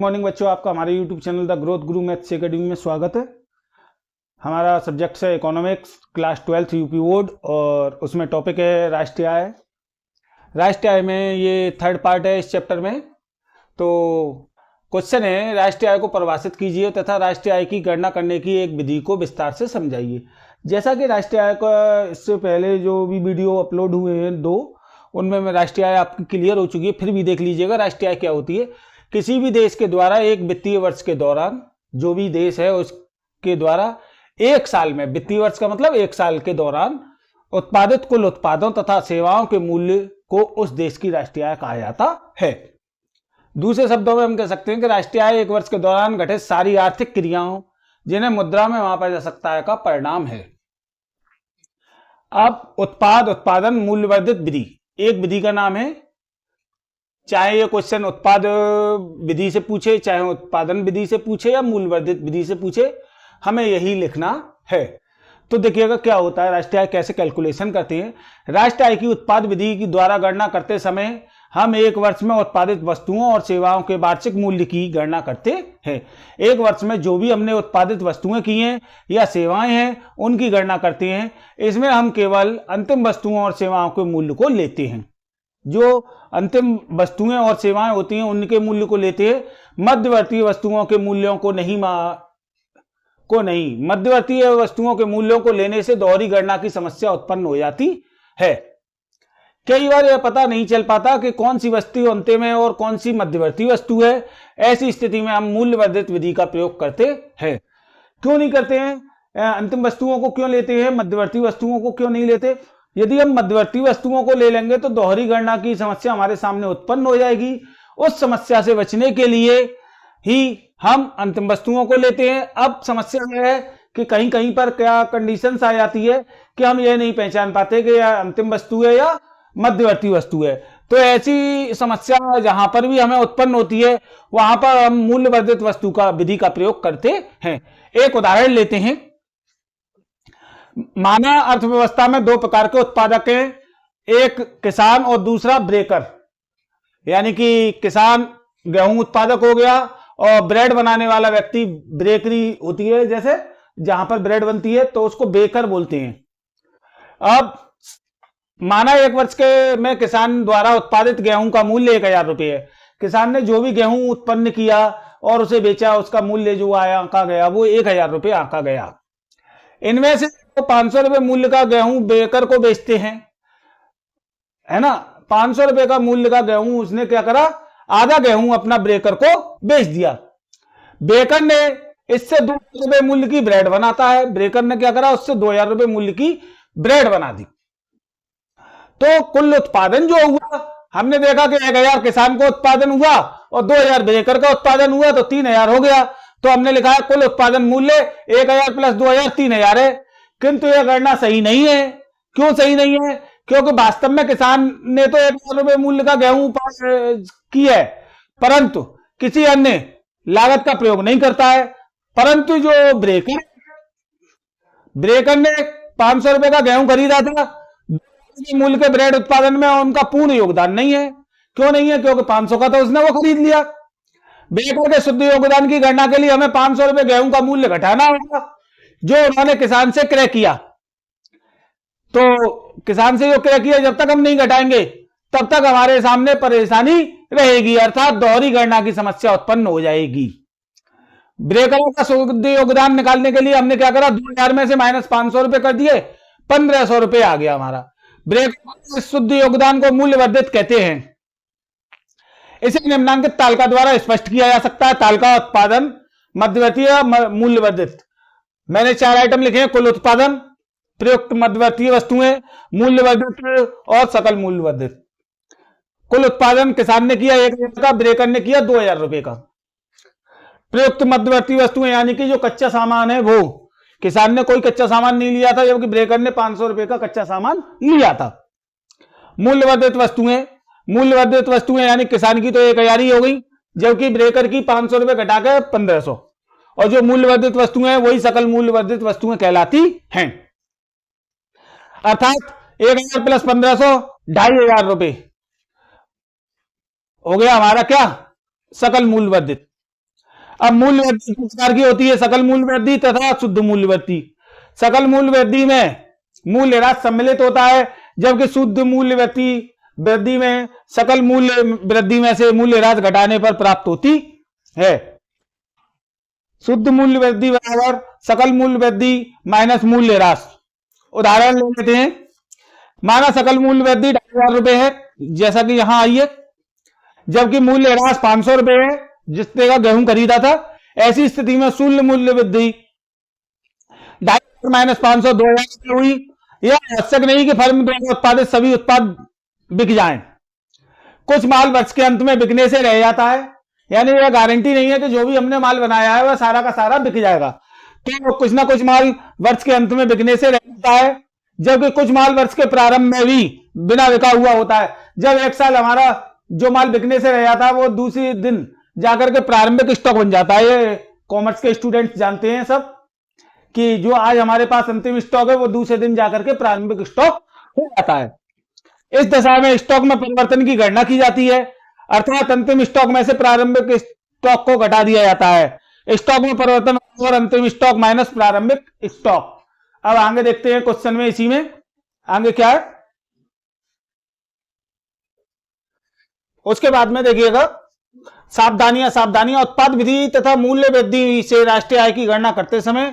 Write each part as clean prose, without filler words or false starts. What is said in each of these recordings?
Morning बच्चों, आपका हमारे YouTube channel the growth Guru maths academy में स्वागत है। हमारा सब्जेक्ट है इकोनॉमिक्स, क्लास 12 यूपी बोर्ड, और उसमें टॉपिक है राष्ट्रीय आय। राष्ट्रीय आय में ये थर्ड पार्ट है इस चैप्टर में। तो क्वेश्चन है, राष्ट्रीय आय को परिभाषित कीजिए तथा राष्ट्रीय आय की गणना करने की एक विधि को विस्तार से समझाइए। जैसा कि राष्ट्रीय आय का इससे पहले जो भी वीडियो अपलोड हुए हैं दो, उनमें राष्ट्रीय आय आपकी क्लियर हो चुकी है, फिर भी देख लीजिएगा राष्ट्रीय आय क्या होती है। किसी भी देश के द्वारा एक वित्तीय वर्ष के दौरान, जो भी देश है उसके द्वारा एक साल में, वित्तीय वर्ष का मतलब एक साल के दौरान उत्पादित कुल उत्पादों तथा सेवाओं के मूल्य को उस देश की राष्ट्रीय आय कहा जाता है। दूसरे शब्दों में हम कह सकते हैं कि राष्ट्रीय आय एक वर्ष के दौरान घटित सारी आर्थिक क्रियाओं जिन्हें मुद्रा में मापा जा सकता है का परिणाम है। अब उत्पादन मूल्यवर्धित विधि एक विधि का नाम है। चाहे ये क्वेश्चन उत्पाद विधि से पूछे, चाहे उत्पादन विधि से पूछे या मूल्यवर्धित विधि से पूछे, हमें यही लिखना है। तो देखिएगा क्या होता है, राष्ट्रीय आय कैसे कैलकुलेशन करते हैं। राष्ट्रीय आय की उत्पाद विधि की द्वारा गणना करते समय हम एक वर्ष में उत्पादित वस्तुओं और सेवाओं के वार्षिक मूल्य की गणना करते हैं। एक वर्ष में जो भी हमने उत्पादित वस्तुएं की हैं या सेवाएं हैं, उनकी गणना करते हैं। इसमें हम केवल अंतिम वस्तुओं और सेवाओं के मूल्य को लेते हैं। जो अंतिम वस्तुएं और सेवाएं होती हैं उनके मूल्य को लेते हैं, मध्यवर्ती वस्तुओं के मूल्यों को नहीं। मध्यवर्ती वस्तुओं के मूल्यों को लेने से दोहरी गणना की समस्या उत्पन्न हो जाती है। कई बार यह पता नहीं चल पाता कि कौन सी वस्तु अंतिम है और कौन सी मध्यवर्ती वस्तु है। ऐसी स्थिति में हम मूल्यवर्धित विधि का प्रयोग करते हैं। क्यों नहीं करते हैं? अंतिम वस्तुओं को क्यों लेते हैं, मध्यवर्ती वस्तुओं को क्यों नहीं लेते? यदि हम मध्यवर्ती वस्तुओं को ले लेंगे तो दोहरी गणना की समस्या हमारे सामने उत्पन्न हो जाएगी। उस समस्या से बचने के लिए ही हम अंतिम वस्तुओं को लेते हैं। अब समस्या यह है कि कहीं कहीं पर क्या कंडीशंस आ जाती है कि हम ये नहीं पहचान पाते कि यह अंतिम वस्तु है या मध्यवर्ती वस्तु है। तो ऐसी समस्या जहां पर भी हमें उत्पन्न होती है, वहां पर हम मूल्यवर्धित वस्तु का विधि का प्रयोग करते हैं। एक उदाहरण लेते हैं। माना अर्थव्यवस्था में दो प्रकार के उत्पादक हैं, एक किसान और दूसरा ब्रेकर। यानी कि किसान गेहूं उत्पादक हो गया और ब्रेड बनाने वाला व्यक्ति, ब्रेकरी होती है जैसे जहां पर ब्रेड बनती है, तो उसको बेकर बोलते हैं। अब माना एक वर्ष के में किसान द्वारा उत्पादित गेहूं का मूल्य 1000 रुपये है। किसान ने जो भी गेहूं उत्पन्न किया और उसे बेचा, उसका मूल्य जो आंका गया वो 1000 रुपये आंका गया। इनमें से 500 रुपये मूल्य का गेहूं बेकर को बेचते हैं, है ना। 500 रुपये का मूल्य का गेहूं उसने क्या करा, आधा गेहूं अपना ब्रेकर को बेच दिया। बेकर ने इससे 2000 रुपये मूल्य की ब्रेड बनाता है, ब्रेकर ने क्या करा, उससे 2000 रुपये मूल्य की ब्रेड बना दी। तो कुल उत्पादन जो हुआ, हमने देखा कि 1000 किसान को उत्पादन हुआ और 2000 ब्रेकर का उत्पादन हुआ, तो 3000 हो गया। तो हमने लिखा है कुल उत्पादन मूल्य 1000 प्लस 2000 3000 है। किंतु यह गणना सही नहीं है। क्यों सही नहीं है? क्योंकि वास्तव में किसान ने तो 1000 रुपये मूल्य का गेहूं की है, परंतु किसी अन्य लागत का प्रयोग नहीं करता है। परंतु जो ब्रेकर ने 500 रुपये का गेहूं खरीदा था, मूल्य के ब्रेड उत्पादन में उनका पूर्ण योगदान नहीं है। क्यों नहीं है? क्योंकि 500 का तो उसने वो खरीद लिया। बेकर के शुद्ध योगदान की गणना के लिए हमें 500 रुपये गेहूं का मूल्य घटाना होगा जो उन्होंने किसान से क्रय किया। तो किसान से जो क्रय किया, जब तक हम नहीं घटाएंगे तब तक हमारे सामने परेशानी रहेगी, अर्थात दोहरी गणना की समस्या उत्पन्न हो जाएगी। ब्रेकरों का शुद्ध योगदान निकालने के लिए हमने क्या करा, 2000 में से माइनस 500 रुपये कर दिए, 1500 रुपये आ गया हमारा। ब्रेकर शुद्ध योगदान को मूल्यवर्धित कहते हैं। इसे निम्नांकित तालिका द्वारा स्पष्ट किया जा सकता है। तालिका उत्पादन, मध्यवर्ती, मूल्यवर्धित। मैंने 4 आइटम लिखे हैं: कुल उत्पादन, प्रयुक्त मध्यवर्ती वस्तुएं, मूल्यवर्धित और सकल मूल्यवर्धित। कुल उत्पादन किसान ने किया 1000 का, ब्रेकर ने किया 2000 रुपये का। प्रयुक्त मध्यवर्ती वस्तुएं यानी कि जो कच्चा सामान है, वो किसान ने कोई कच्चा सामान नहीं लिया था, जबकि ब्रेकर ने 500 रुपये का कच्चा सामान लिया था। मूल्यवर्धित वस्तुएं यानी किसान की तो 1000 ही हो गई, जबकि ब्रेकर की 500 रुपये घटाकर 1500। और जो मूल्यवर्धित वस्तुएं हैं वही सकल मूल्यवर्धित वस्तुएं कहलाती हैं। अर्थात 1000 प्लस 1500 2500 रुपये हो गया हमारा क्या, सकल मूल्यवर्धित। अब मूल्य वृद्धि किस प्रकार की होती है? सकल मूल्य वृद्धि तथा शुद्ध मूल्य वृद्धि। सकल मूल्य वृद्धि में मूल्यह्रास सम्मिलित होता है, जबकि शुद्ध मूल्य वृद्धि में सकल मूल्य वृद्धि में से मूल्यह्रास घटाने पर प्राप्त होती है। शुद्ध मूल्य वृद्धि बराबर सकल मूल्य वृद्धि माइनस मूल्यह्रास। उदाहरण ले लेते हैं। माना सकल मूल्य वृद्धि 2,500 रुपए है, जैसा कि यहां आई है, जबकि मूल्यह्रास 500 रुपए है जितने का गेहूं खरीदा था। ऐसी स्थिति में शुद्ध मूल्य वृद्धि 2,500 माइनस 500 2,000 हुई। यह आवश्यक नहीं कि फर्म द्वारा उत्पादित सभी उत्पाद बिक जाएं। कुछ माल वर्ष के अंत में बिकने से रह जाता है, यानी यह गारंटी नहीं है कि जो भी हमने माल बनाया है वह सारा का सारा बिक जाएगा। तो कुछ ना कुछ माल वर्ष के अंत में बिकने से रह जाता है, जबकि कुछ माल वर्ष के प्रारंभ में भी बिना बिका हुआ होता है। जब एक साल हमारा जो माल बिकने से रह जाता है वो दूसरे दिन जाकर के प्रारंभिक स्टॉक बन जाता है। ये कॉमर्स के स्टूडेंट्स जानते हैं सब कि जो आज हमारे पास अंतिम स्टॉक है वो दूसरे दिन जाकर के प्रारंभिक स्टॉक हो जाता है। इस दशा में स्टॉक में परिवर्तन की गणना की जाती है, अर्थात अंतिम स्टॉक में से प्रारंभिक स्टॉक को घटा दिया जाता है। स्टॉक में परिवर्तन और अंतिम स्टॉक माइनस प्रारंभिक स्टॉक। अब आगे देखते हैं क्वेश्चन में, इसी में आगे क्या है उसके बाद में देखिएगा। सावधानियां उत्पाद विधि तथा मूल्य वृद्धि से राष्ट्रीय आय की गणना करते समय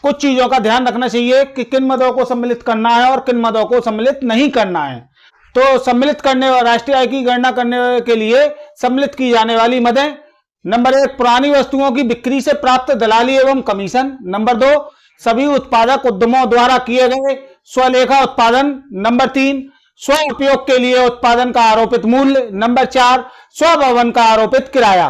कुछ चीजों का ध्यान रखना चाहिए कि किन मदों को सम्मिलित करना है और किन मदों को सम्मिलित नहीं करना है। तो सम्मिलित करने और राष्ट्रीय आय की गणना करने के लिए सम्मिलित की जाने वाली मदें, नंबर 1 पुरानी वस्तुओं की बिक्री से प्राप्त दलाली एवं कमीशन। नंबर 2 सभी उत्पादक उद्यमों द्वारा किए गए स्वलेखा उत्पादन। नंबर 3 स्व उपयोग के लिए उत्पादन का आरोपित मूल्य। नंबर 4 स्व भवन का आरोपित किराया।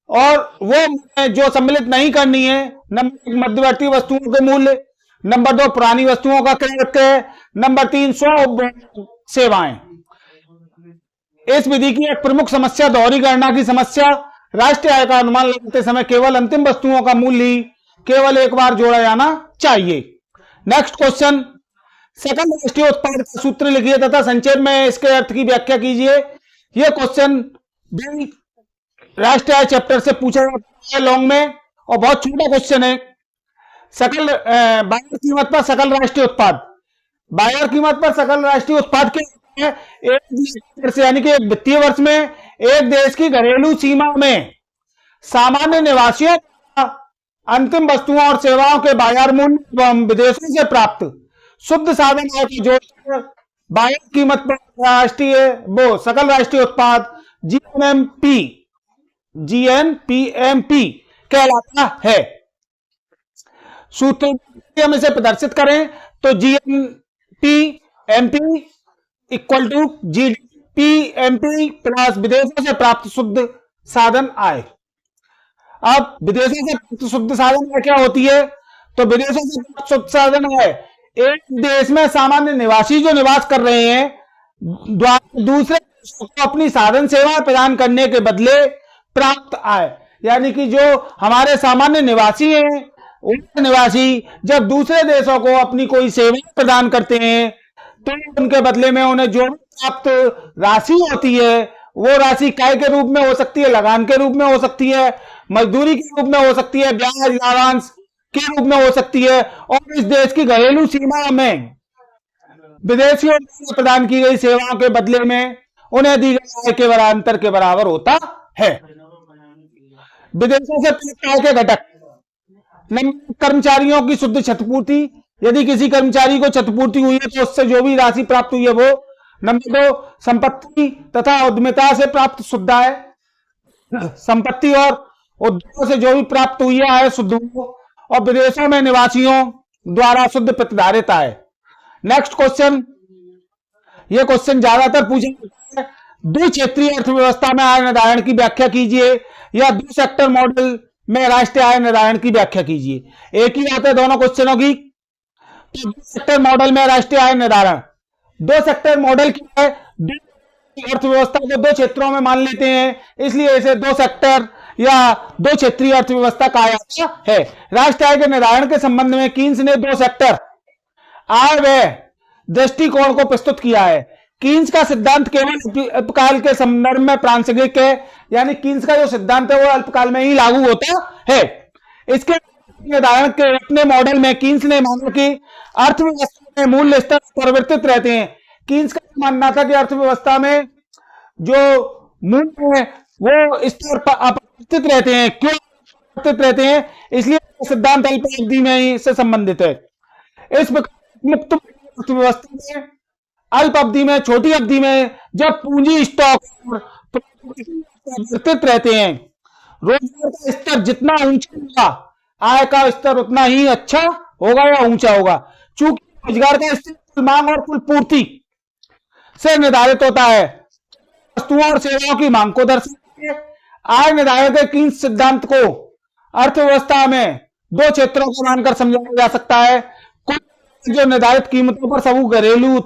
और वो जो सम्मिलित नहीं करनी है, नंबर 1 मध्यवर्ती वस्तुओं के मूल्य, नंबर 2 पुरानी वस्तुओं का क्रय विक्रय, नंबर 3 स्व सेवाएं। इस विधि की एक प्रमुख समस्या दोहरी गणना की समस्या। राष्ट्रीय आय का अनुमान लगाते समय केवल अंतिम वस्तुओं का मूल्य ही केवल एक बार जोड़ा जाना चाहिए। नेक्स्ट क्वेश्चन, सकल राष्ट्रीय उत्पाद का सूत्र लिखिए तथा संक्षेप में इसके अर्थ की व्याख्या कीजिए। यह क्वेश्चन भी राष्ट्रीय आय चैप्टर से पूछा जाता है लॉन्ग में, और बहुत छोटा क्वेश्चन है। सकल बाजार कीमत पर सकल राष्ट्रीय उत्पाद, बाजार कीमत पर सकल राष्ट्रीय उत्पाद के एक वर्ष यानी कि एक वित्तीय वर्ष में एक देश की घरेलू सीमा में सामान्य निवासियों अंतिम वस्तुओं और सेवाओं के बाजार मूल्य एवं विदेशों से प्राप्त शुद्ध साधन आय की जोड़ बाजार कीमत पर राष्ट्रीय सकल राष्ट्रीय उत्पाद जीएनपीएमपी कहलाता है। सूत्र हम इसे प्रदर्शित करें तो जीएनपीएमपी इक्वल टू जीडीपीएमपी प्लस विदेशों से प्राप्त शुद्ध साधन आय। अब विदेशों से प्राप्त शुद्ध साधन आय क्या होती है? तो विदेशों से प्राप्त शुद्ध साधन आय एक देश में सामान्य निवासी जो निवास कर रहे हैं दूसरे देशों को अपनी साधन सेवा प्रदान करने के बदले प्राप्त आय, यानी कि जो हमारे सामान्य निवासी हैं उन निवासी जब दूसरे देशों को अपनी कोई सेवा प्रदान करते हैं तो उनके बदले में उन्हें जो प्राप्त राशि होती है वो राशि काय के रूप में हो सकती है, लगान के रूप में हो सकती है, मजदूरी के रूप में हो सकती है, ब्याज लाभांश के रूप में हो सकती है, और इस देश की घरेलू सीमा में विदेशियों द्वारा प्रदान की गई सेवाओं के बदले में उन्हें दी गई आय के अंतर के बराबर होता है। विदेशों से प्राप्त आय के घटक, कर्मचारियों की शुद्ध क्षतिपूर्ति, यदि किसी कर्मचारी को क्षतिपूर्ति हुई है तो उससे जो भी राशि प्राप्त हुई है वो। नंबर 2 संपत्ति तथा उद्यमिता से प्राप्त शुद्ध आय, संपत्ति और उद्योगों से जो भी प्राप्त हुई है शुद्ध, और विदेशों में निवासियों द्वारा शुद्ध प्रतिधारित आय। नेक्स्ट क्वेश्चन, यह क्वेश्चन ज्यादातर पूछा जाता है, द्विक्षेत्रीय अर्थव्यवस्था में आय निर्धारण की व्याख्या कीजिए या 2 सेक्टर मॉडल में राष्ट्रीय आय निर्धारण की व्याख्या कीजिए। एक ही बात है दोनों क्वेश्चनों की। तो 2 सेक्टर मॉडल में राष्ट्रीय आय निर्धारण, 2 सेक्टर मॉडल क्या है? अर्थव्यवस्था को 2 क्षेत्रों में मान लेते हैं, इसलिए इसे 2 सेक्टर या 2 क्षेत्रीय अर्थव्यवस्था कहा जाता है। राष्ट्रीय आय के निर्धारण के संबंध में कीन्स ने 2 सेक्टर आय व्यय दृष्टिकोण को प्रस्तुत किया है। कीन्स का सिद्धांत केवल अल्पकाल के संदर्भ में प्रासंगिक है, यानी कीन्स का जो सिद्धांत है वो अल्पकाल में ही लागू होता है। इसके उदाहरण के अपने मॉडल में कीन्स ने माना कि अर्थव्यवस्था में मूल्य स्तर परिवर्तित रहते हैं। कीन्स का मानना था कि अर्थव्यवस्था में जो मूल्य है वो स्तर अपरिवर्तित रहते हैं। क्यों परिवर्तित रहते हैं? इसलिए सिद्धांत अल्प अवधि में ही से संबंधित है। इस प्रकार मुक्त अर्थव्यवस्था में अल्प अवधि में, छोटी अवधि में जब पूंजी स्टॉक परिवर्तित रहते हैं, रोजगार का स्तर जितना ऊंचा होगा आय का स्तर उतना ही अच्छा होगा या ऊंचा होगा। चूंकि रोजगार का स्तर कुल मांग और कुल पूर्ति से निर्धारित होता है, वस्तुओं और सेवाओं की मांग को दर्शाती है। आय निर्धारण के कीन्स सिद्धांत को अर्थव्यवस्था में दो क्षेत्रों को मानकर समझाया जा सकता है। कुल जो निर्धारित कीमतों पर समूह घरेलू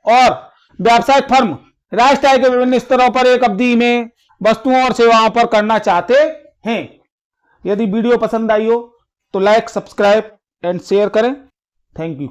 और व्यावसायिक फर्म राष्ट्र आय के विभिन्न स्तरों पर एक अवधि में वस्तुओं और सेवाओं पर करना चाहते हैं। यदि वीडियो पसंद आई हो तो लाइक, सब्सक्राइब एंड शेयर करें। Thank you.